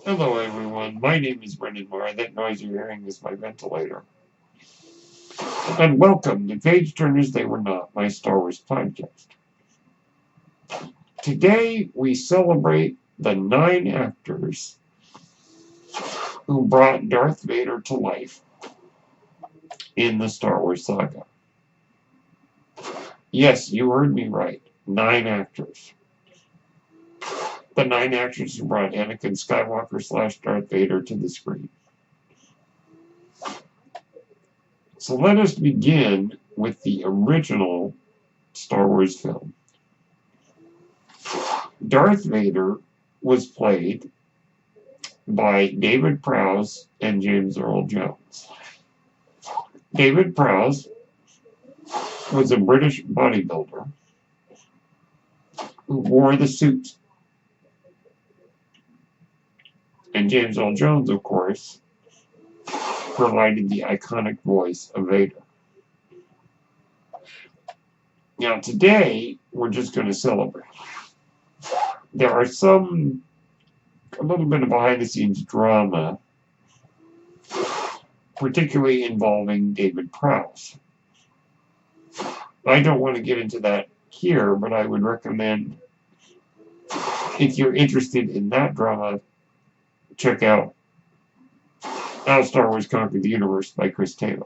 Hello everyone, my name is Brendan Moore. That noise you're hearing is my ventilator. And welcome to Page Turners They Were Not, my Star Wars podcast. Today we celebrate the 9 actors who brought Darth Vader to life in the Star Wars saga. Yes, you heard me right. 9 actors. The 9 actors who brought Anakin Skywalker / Darth Vader to the screen. So let us begin with the original Star Wars film. Darth Vader was played by David Prowse and James Earl Jones. David Prowse was a British bodybuilder who wore the suit. And James Earl Jones, of course, provided the iconic voice of Vader. Now, today, we're just going to celebrate. There are a little bit of behind-the-scenes drama, particularly involving David Prowse. I don't want to get into that here, but I would recommend, if you're interested in that drama, check out How Star Wars Conquered the Universe by Chris Taylor.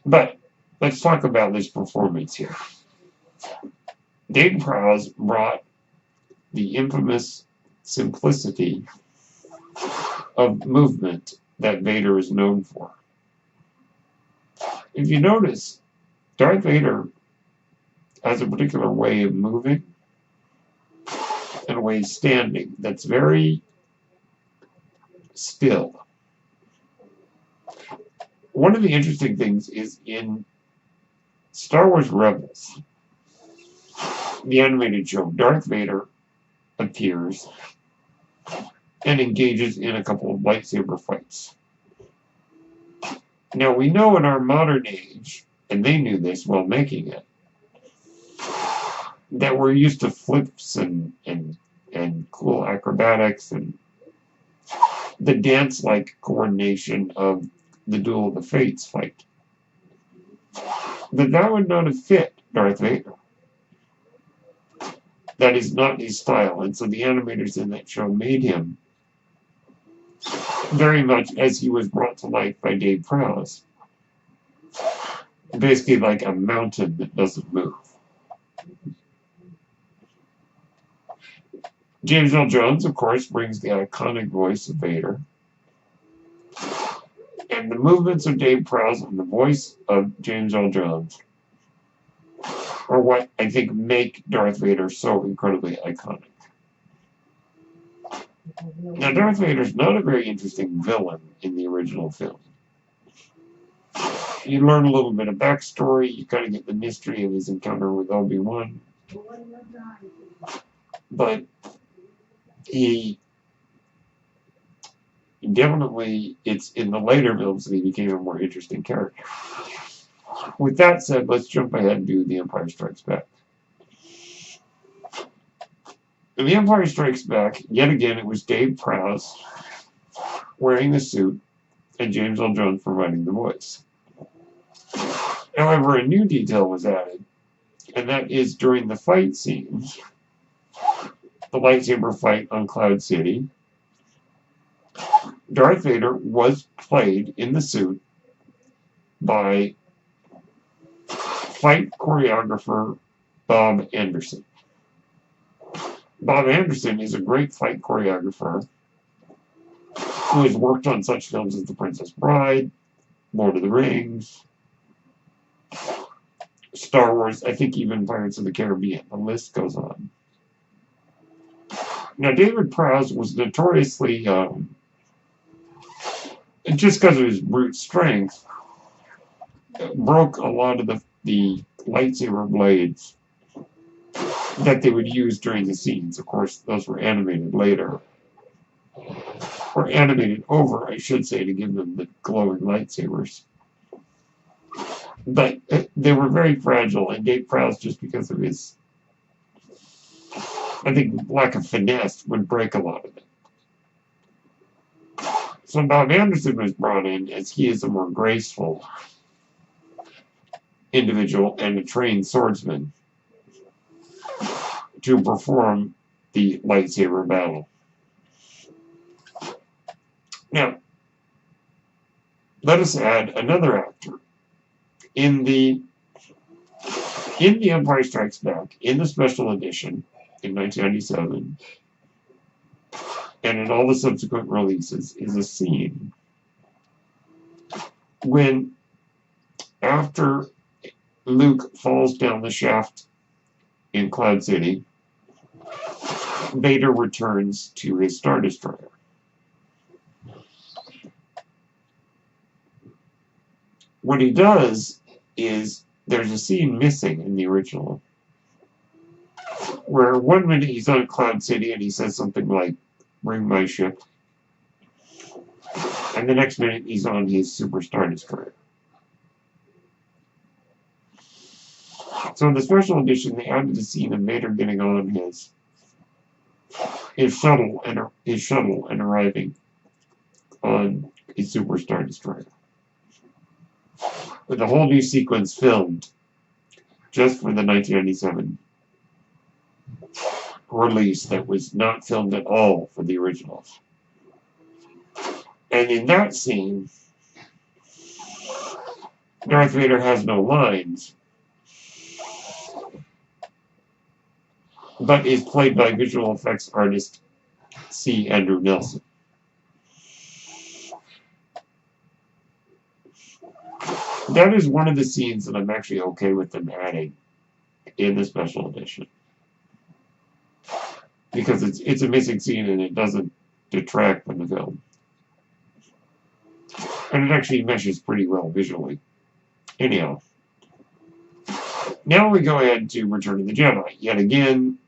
But let's talk about this performance here. David Prowse brought the infamous simplicity of movement that Vader is known for. If you notice, Darth Vader has a particular way of moving and a way of standing that's very still. One of the interesting things is in Star Wars Rebels, the animated show, Darth Vader appears and engages in a couple of lightsaber fights. Now, we know in our modern age, and they knew this while making it, that we're used to flips and cool acrobatics and the dance-like coordination of the Duel of the Fates fight. But that would not have fit Darth Vader. That is not his style, and so the animators in that show made him very much as he was brought to life by Dave Prowse. Basically like a mountain that doesn't move. James Earl Jones, of course, brings the iconic voice of Vader. And the movements of Dave Prowse and the voice of James Earl Jones are what I think make Darth Vader so incredibly iconic. Now, Darth Vader's not a very interesting villain in the original film. You learn a little bit of backstory, you kind of get the mystery of his encounter with Obi-Wan. But he definitely, it's in the later films that he became a more interesting character. With that said, let's jump ahead and do The Empire Strikes Back. In The Empire Strikes Back, yet again, it was Dave Prowse wearing the suit and James Earl Jones providing the voice. However, a new detail was added, and that is during the fight scenes, the lightsaber fight on Cloud City, Darth Vader was played in the suit by fight choreographer Bob Anderson. Bob Anderson is a great fight choreographer who has worked on such films as The Princess Bride, Lord of the Rings, Star Wars, I think even Pirates of the Caribbean. The list goes on. Now, David Prowse was notoriously, just because of his brute strength, broke a lot of the lightsaber blades that they would use during the scenes. Of course, those were animated later. Or animated over, I should say, to give them the glowing lightsabers. But they were very fragile, and Dave Prowse, just because of his I think lack of finesse would break a lot of it. So Bob Anderson was brought in as he is a more graceful individual and a trained swordsman to perform the lightsaber battle. Now, let us add another actor. In The Empire Strikes Back, in the special edition in 1997, and in all the subsequent releases, is a scene when, after Luke falls down the shaft in Cloud City, Vader returns to his Star Destroyer. What he does is, there's a scene missing in the original, where one minute he's on Cloud City and he says something like, "Bring my ship," and the next minute he's on his Super Star Destroyer. So in the special edition, they added a scene of Vader getting on his shuttle and arriving on a Super Star Destroyer, with a whole new sequence filmed just for the 1997 release that was not filmed at all for the originals. And in that scene, Darth Vader has no lines, but is played by visual effects artist C. Andrew Nelson. That is one of the scenes that I'm actually okay with them adding in the special edition, because it's a missing scene and it doesn't detract from the film, and it actually meshes pretty well visually. Anyhow, now we go ahead to Return of the Jedi. Yet again,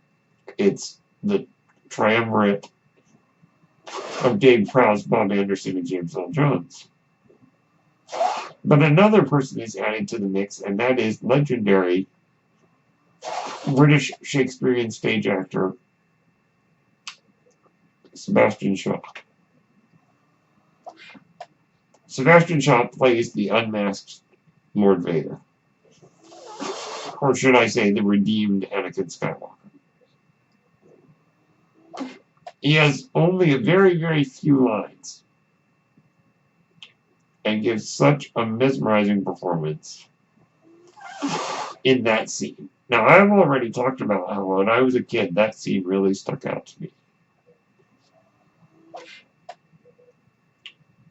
it's the triumvirate of Dave Prowse, Bob Anderson, and James Earl Jones. But another person is added to the mix, and that is legendary British Shakespearean stage actor Sebastian Shaw. Sebastian Shaw plays the unmasked Lord Vader. Or should I say, the redeemed Anakin Skywalker. He has only a very, very few lines, and gives such a mesmerizing performance in that scene. Now, I've already talked about how when I was a kid, that scene really stuck out to me.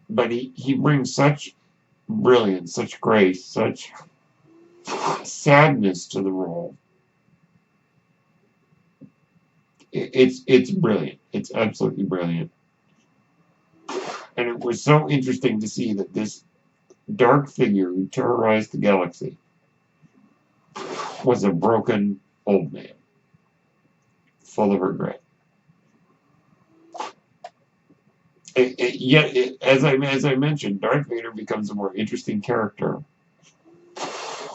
But he brings such brilliance, such grace, such sadness to the role. It's brilliant. It's absolutely brilliant. And it was so interesting to see that this dark figure who terrorized the galaxy was a broken old man, full of regret. Yet, as I mentioned, Darth Vader becomes a more interesting character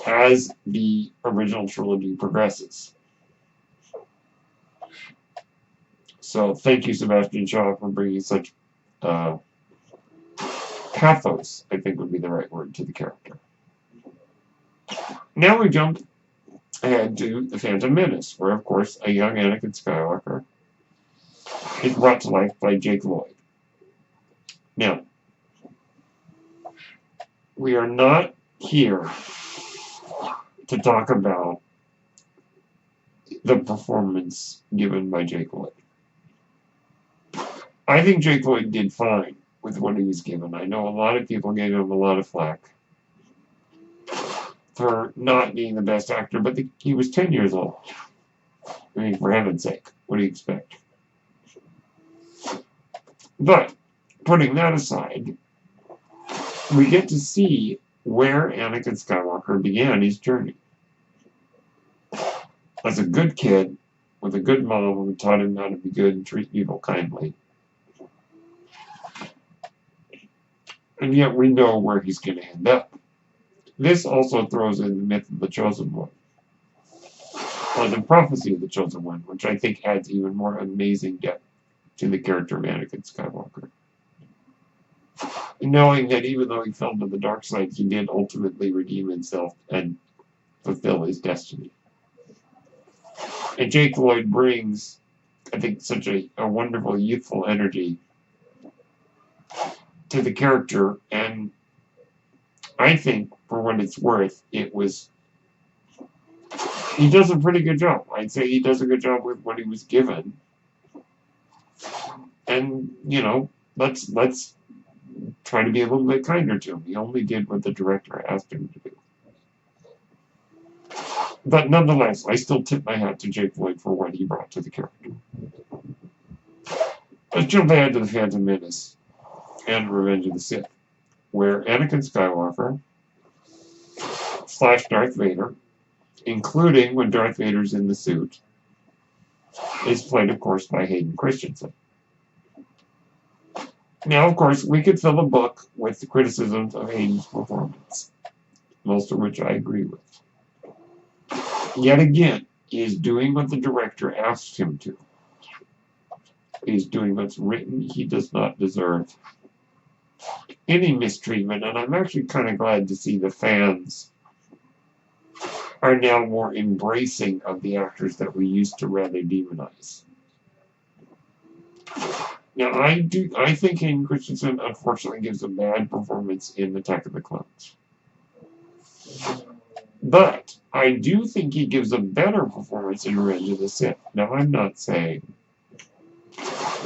as the original trilogy progresses. So thank you, Sebastian Shaw, for bringing such pathos, I think would be the right word, to the character. Now we jump ahead to The Phantom Menace, where, of course, a young Anakin Skywalker is brought to life by Jake Lloyd. Now, we are not here to talk about the performance given by Jake Lloyd. I think Jake Lloyd did fine with what he was given. I know a lot of people gave him a lot of flack for not being the best actor, but he was 10 years old. I mean, for heaven's sake, what do you expect? But, putting that aside, we get to see where Anakin Skywalker began his journey. As a good kid, with a good mom who taught him how to be good and treat people kindly. And yet we know where he's going to end up. This also throws in the myth of the Chosen One. or the prophecy of the chosen one, which I think adds even more amazing depth to the character of Anakin Skywalker. Knowing that even though he fell to the dark side, he did ultimately redeem himself and fulfill his destiny. And Jake Lloyd brings, I think, such a wonderful youthful energy to the character, and I think, for what it's worth, he does a pretty good job. I'd say he does a good job with what he was given. And, let's try to be a little bit kinder to him. He only did what the director asked him to do. But nonetheless, I still tip my hat to Jake Lloyd for what he brought to the character. Let's jump ahead to The Phantom Menace and Revenge of the Sith, where Anakin Skywalker / Darth Vader, including when Darth Vader's in the suit, is played, of course, by Hayden Christensen. Now, of course, we could fill a book with the criticisms of Hayden's performance, most of which I agree with. Yet again, he is doing what the director asked him to. He's doing what's written. He does not deserve any mistreatment, and I'm actually kind of glad to see the fans are now more embracing of the actors that we used to rather demonize. Now, I think Hayden Christensen unfortunately gives a bad performance in Attack of the Clones. But I do think he gives a better performance in Revenge of the Sith. Now, I'm not saying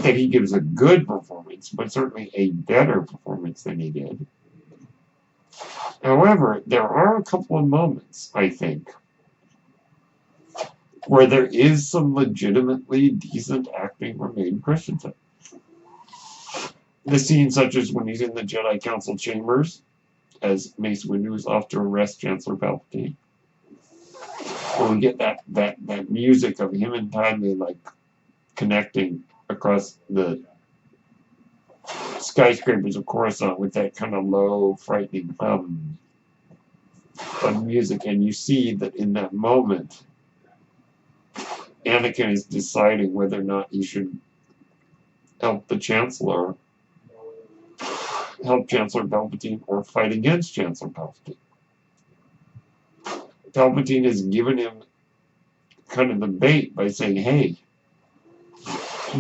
that he gives a good performance, but certainly a better performance than he did. However, there are a couple of moments, I think, where there is some legitimately decent acting from Hayden Christensen. The scene such as when he's in the Jedi Council chambers, as Mace Windu is off to arrest Chancellor Palpatine. Where we get that music of him and Padme connecting across the skyscrapers of Coruscant with that kind of low, frightening hum of music, and you see that in that moment, Anakin is deciding whether or not he should help Chancellor Palpatine or fight against Chancellor Palpatine. Palpatine has given him kind of the bait by saying, hey,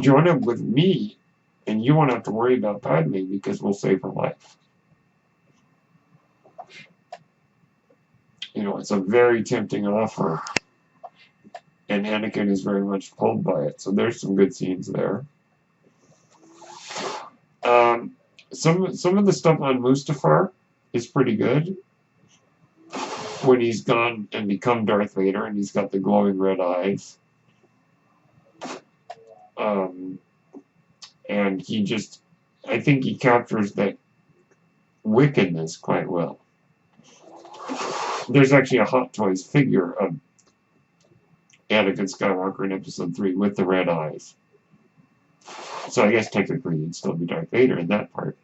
join up with me and you won't have to worry about Padme because we'll save her life. It's a very tempting offer, and Anakin is very much pulled by it. So there's some good scenes there. Some of the stuff on Mustafar is pretty good. When he's gone and become Darth Vader and he's got the glowing red eyes. And I think he captures that wickedness quite well. There's actually a Hot Toys figure of Anakin Skywalker in Episode 3 with the red eyes. So I guess technically he'd still be Darth Vader in that part.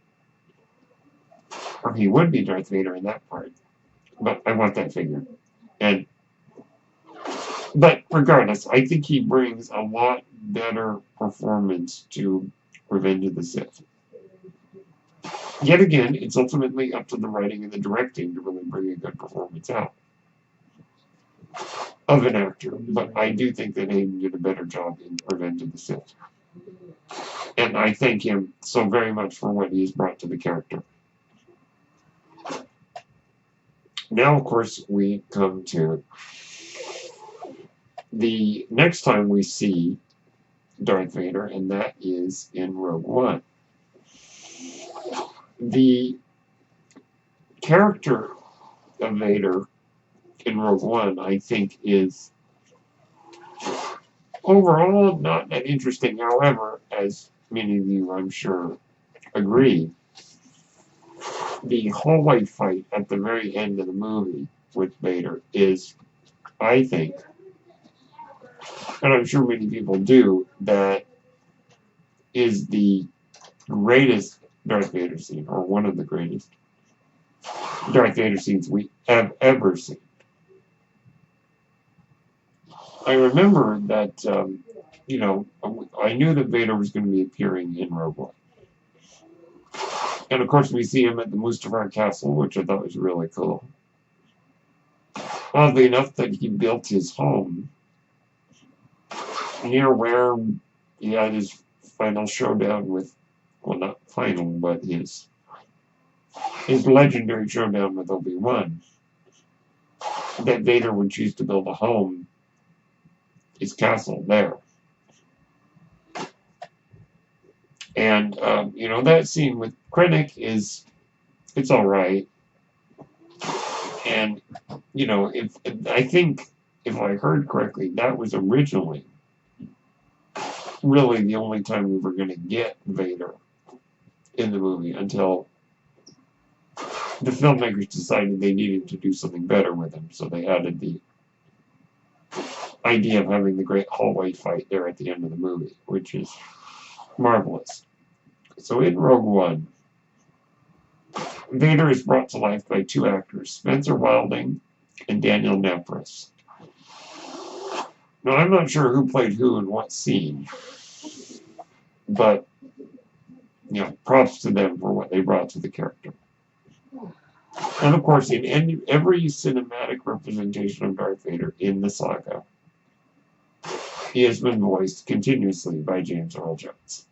Or he would be Darth Vader in that part. But I want that figure. But regardless, I think he brings a lot better performance to Revenge of the Sith. Yet again, it's ultimately up to the writing and the directing to really bring a good performance out of an actor. But I do think that Hayden did a better job in Revenge of the Sith. And I thank him so very much for what he's brought to the character. Now, of course, we come to the next time we see Darth Vader, and that is in Rogue One. The character of Vader in Rogue One, I think, is overall not that interesting. However, as many of you, I'm sure, agree, the hallway fight at the very end of the movie with Vader is, I think, and I'm sure many people do, that is the greatest Darth Vader scene, or one of the greatest Darth Vader scenes we have ever seen. I remember that, I knew that Vader was going to be appearing in Rogue One. And of course, we see him at the Mustafar Castle, which I thought was really cool. Oddly enough, that he built his home near where he had his final showdown with, well, not final, but his legendary showdown with Obi-Wan. That Vader would choose to build a home, his castle there. And, that scene with Krennic it's all right. And, I think, if I heard correctly, that was originally really the only time we were going to get Vader in the movie until the filmmakers decided they needed to do something better with him. So they added the idea of having the great hallway fight there at the end of the movie, which is marvelous. So in Rogue One, Vader is brought to life by two actors, Spencer Wilding and Daniel Nepris. Now, I'm not sure who played who in what scene, but, props to them for what they brought to the character. And, of course, in every cinematic representation of Darth Vader in the saga, he has been voiced continuously by James Earl Jones.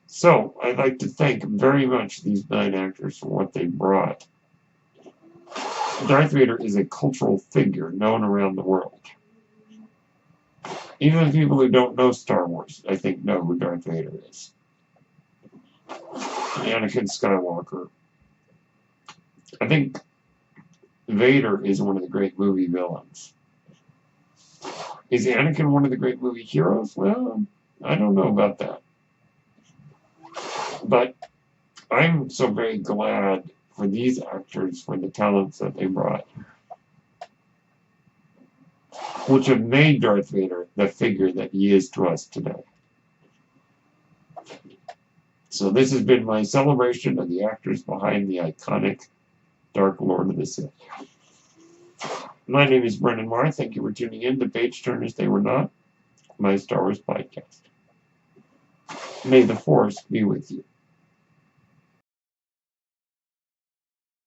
So, I'd like to thank very much these 9 actors for what they brought. Darth Vader is a cultural figure known around the world. Even people who don't know Star Wars, I think, know who Darth Vader is. Anakin Skywalker. I think Vader is one of the great movie villains. Is Anakin one of the great movie heroes? Well, I don't know about that. But I'm so very glad for these actors, for the talents that they brought, which have made Darth Vader the figure that he is to us today. So this has been my celebration of the actors behind the iconic Dark Lord of the Sith. My name is Brendan Marr. Thank you for tuning in to Page Turners They Were Not, my Star Wars podcast. May the Force be with you.